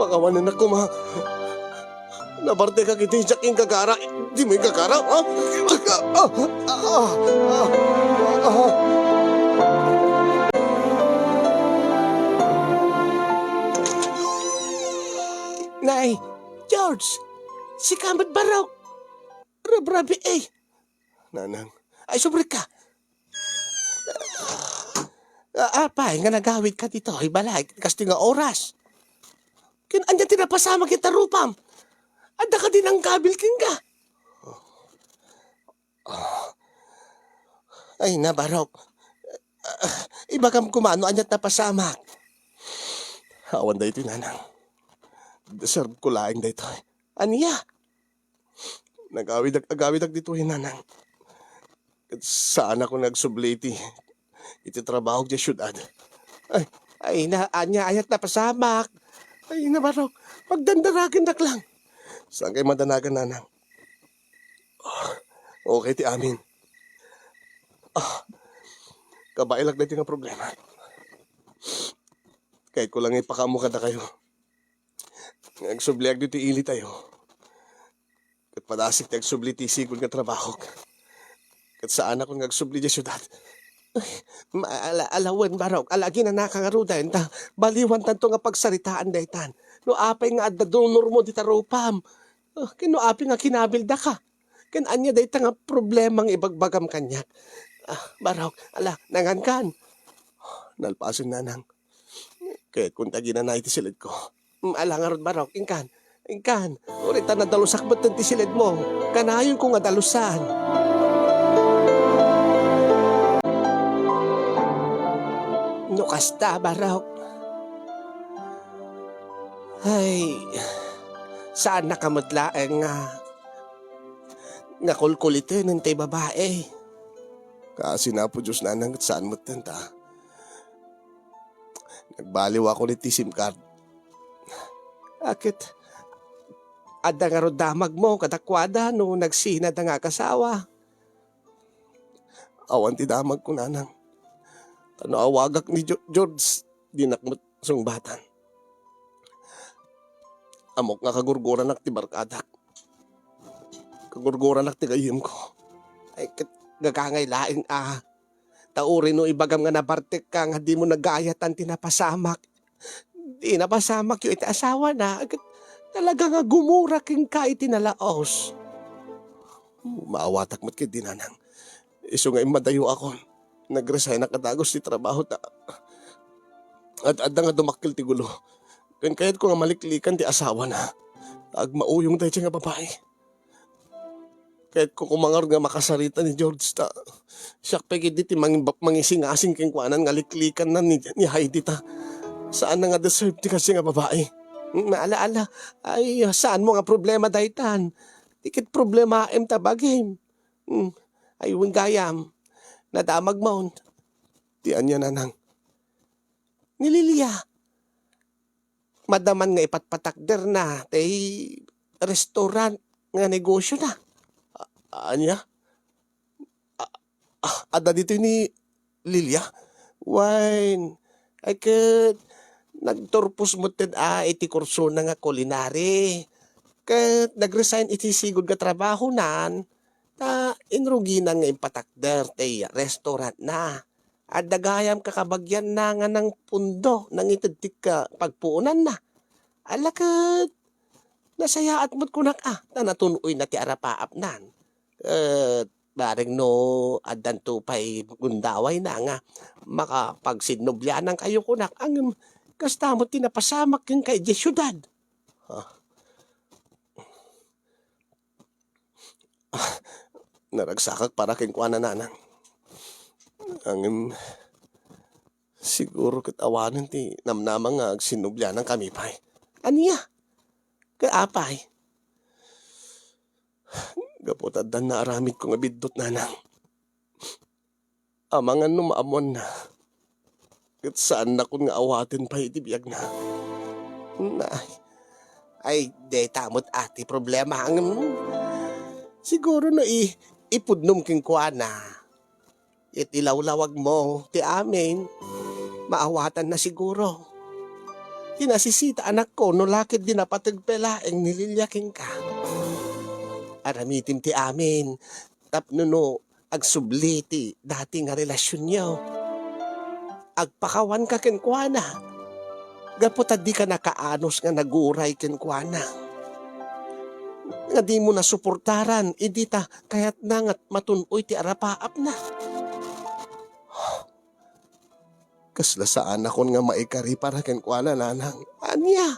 Pakawanan ako, ma. Nabarte ka kiti, diyak yung gagara. Di mo yung gagara, ha? Nay, George, si Kamad Baraw. Rabrabi eh. Nanang, ay subrik ka. Apay, nga nagawid ka dito, ay balay, kasi nga oras. Anya tinapasama kita rupam. Anda ka din ang kabil king ka. Ay na, Barok. Ibagam kumano, anyat napasama. Awan da ito, nanang. Deserve ko laing da ito. Aniya? Nagawid dito, nanang. Saan ako nagsubliti? Iti trabaho di syudad. Ay na, anya ayat na pasamak. Ay na, Barok, pagdandaragan dak lang. Saan kayo madanagan, nanang? Okay, ti amin. Kabailag na ito nga problema. Kahit ko lang ipakamuka na kayo. Nagsubliag dito ili tayo. Kat padasik ti agsubli ti sigol nga trabaho. Kat saan ako nagsubli di syudad. Alawan, Barok, alagi na nakangarudan ta, baliwan tanto nga pagsaritaan daytan. No apay nga adda donor mo dita ropam. Kino apay nga kinabilda ka. Ken anya dayta nga problemang ibagbagam kanya. Barok, nangan kan. Nalpasin nanang. Kaya kung tagina na iti silid ko. Nga ron, Barok, ingkan. Urita na dalusak ba't ti silid mo? Kanayon ko nga dalusan. No kasta, Barok. Ay, saan nakamutlaeng nga kulkulitin ng tay babae? Kasi na po Diyos nanang at saan mo ta. Nagbaliw ako ni SIM card. Akit, ada nga damag mo kadakwada no nagsinad nga kasawa. Awan ti damag ko nanang. Ano awagak ni George, di nakmat sungbatan. Amok nga kagurguran nak ti barkadak. Kagurguran nak ti gayim ko. Ay gagangay laing Tauri no ibagam nga nabartek ka nga di mo nagayatan tinapasamak. Di napasamak yung iti asawa na. Talaga nga gumura king ka iti nalaos. Maawatak mat kay dinanang. Iso nga imadayo ako. Nag-resign na katagos ti trabaho ta. At adda nga dumakil ti gulo. Kahit ko nga maliklikan ti asawa na. Agmauyong tayo nga babae. Kahit ko kumangar nga makasarita ni George ta. Siya pagid ti mangising-asing king kuanan nga liklikan na ni Heidi ta. Saan na nga deserve ti kasi nga babae? Maalaala, ay saan mo nga problema daytan? Tikit problema tabagim. Ay gayam. Nadamag mo. Ti anya nanang. Nililia. Madaman nga ipatpatakder na. Tay restaurant nga negosyo na. Anya? Ada dito ni Lilia? Wine. Ay kat nagturpos mo iti kurso na nga culinary. Kat nag-resign iti sigod nga trabaho nan. Inruginan nga impatakder tay restaurant na. At dagayam kakabagyan na nga ng pundo nang itadtik ka pagpuunan na. Alakat, nasayaat mo't kunak natunoy na ti arapaap nan. Baring no adan to pa'y gundaway na nga makapagsidnoblyanan kayo kunak ang kasta mo tinapasamak yung kay di syudad. Naragsakak para king kuana nanang. Ang Siguro ket awanan ti namnama nga agsinubyanan kami pay. Aniya? Kay apay. Gapot addan na aramid ko nga biddot nanang. Amangan no maamon na. Ket saan na kun nga awaten pa iti biyag na. Ay, de tamot ati problema ang siguro no ipudnom king kuana. Itilawlawag mo ti amin. Maawatan na siguro. Tinasisita anak ko no lakit din napatagpelaeng nililyaking ka. Aramitim ti amin. Tapno no agsubli ti dati nga relasyon niyo. Agpakawan ka kenkwana. Gapot di ka nakaanos nga naguray kenkwana. Nga di mo na suportaran, idi ta kayat na nga't matunoy ti arapaap na. Kasla saan akon nga maikari para kenkwana nanang. Anya?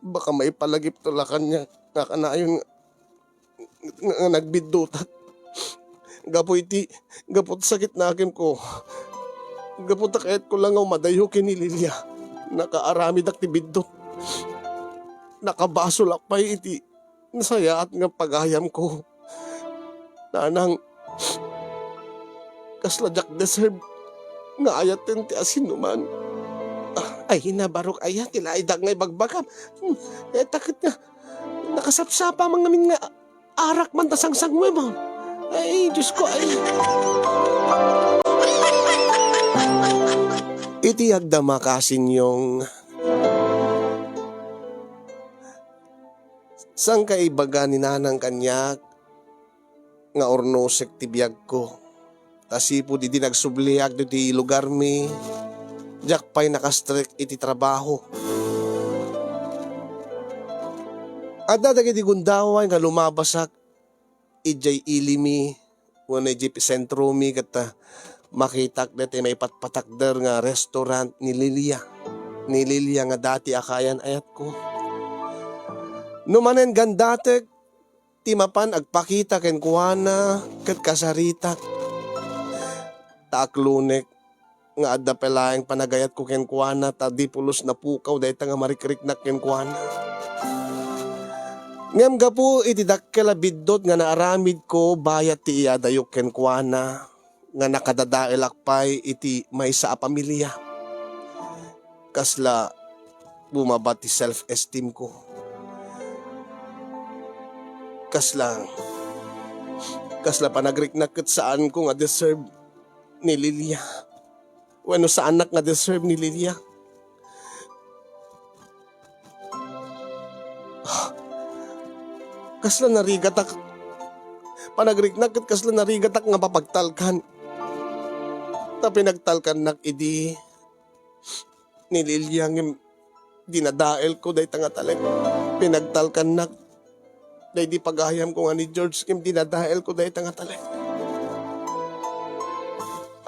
Baka may palagip tulakan niya nga kanayon nga nagbidutat. Gapot sakit na akin ko. Gapot akayat ko lang ang madayo kini Lilia. Nakaaramid ak ti bidot. Nakabasol akpay iti nasaya at nga pagayam ko. Nanang, kasladyak deserve nga ayaten ti asinuman. Ay hinabarok ayat tilaidag nga ibagbagam. Takit nga nakasapsapa mga min nga arak man tasangsang mo. Ay Diyos ko ay. Iti agdama kasin yung sang kaibaga ni nanang kanyak nga ornosek ti biyag ko. Tasipo di nagsubliag di lugar mi. Diyak pa'y nakastrek iti trabaho. At dadag iti gundaway nga lumabasak ijay ilimi wana ijay sentro mi kata makitak dati may patpatakder nga restaurant ni Lilia. Ni Lilia nga dati akayan ayat ko. Numanen gandatek timapan agpakita ken kuana ket kasaritak. Taaklunek nga adda pelaeng panagayat ko ken kuana ta di pulos na pukaw dayta nga marikrik na ken kuana. Ngem gapu iti dakkela biddot nga naaramid ko bayat ti iadayok ken kuana nga nakadadael akpay iti maysa a pamilya. Kasla bumabat ti self-esteem ko. Kasla panagriknak ket saan ko nga deserve ni Lilia. Wano sa anak nga deserve ni Lilia. Kasla narigatak. Panagriknak ket kasla narigatak nga papagtalkan. Ta pinagtalkan nak idi ni Lilia ngem dinadael ko day tanga talek. Pinagtalkan nak day di pagayam ko nga ni George ngem dinadael ko day tanga talek.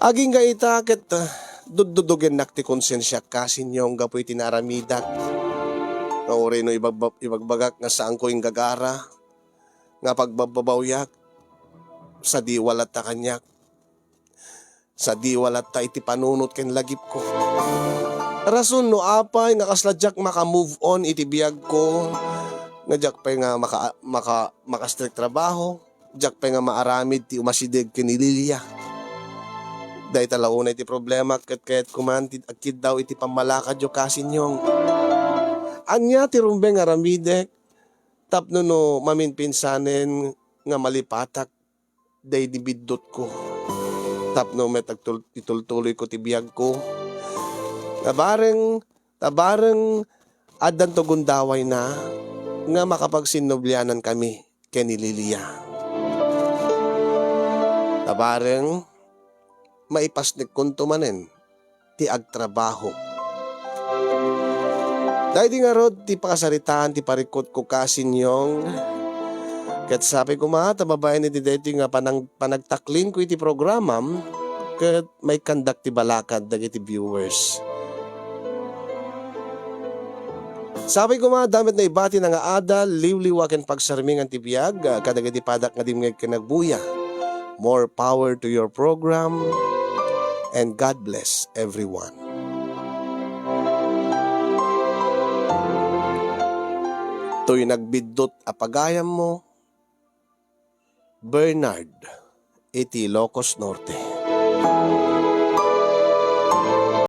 Aging nga itaket dududugen nak ti konsensya kasin yung gapoy tinaramidak. Nga uri no ibagbagak nga saan ko yung gagara. Nga pagbabawyak sa diwalat ta kanyak. Sa diwalat ta iti panunot ken lagip ko. Rason no apay nga kasladyak maka-move on iti biyag ko. Nga jak pay nga maka-strict trabaho. Jak pay nga maaramid ti umasidig ken ni Lilia. Dahil talauna iti problema ket kuman akid daw iti pamalakad yo kasin yung anya ti rumbeng aramidek tapno no maminpinsanen nga malipatak day di biddot ko tapno met itultuloy ko ti biyag ko tabareng addan to gundaway na nga makapagsinnoblyanan kami ken ni Lilia. Tabareng maipasnik kunto manen ti agtrabaho. Dahil di nga rod ti pakasaritaan ti parikot ko kasin yung ket sabi ko tababayan iti deti nga panagtaklin ko iti programam ket may kandak ti balakad dagiti viewers. Sabi ko damit na ibati na nga ada liwliwaken pagsarmingan ti biyag kadagiti padak nga dimngeg ken nagbuya. More power to your program. And God bless everyone. To'y nagbidot apagayam mo, Bernard, iti Ilocos Norte.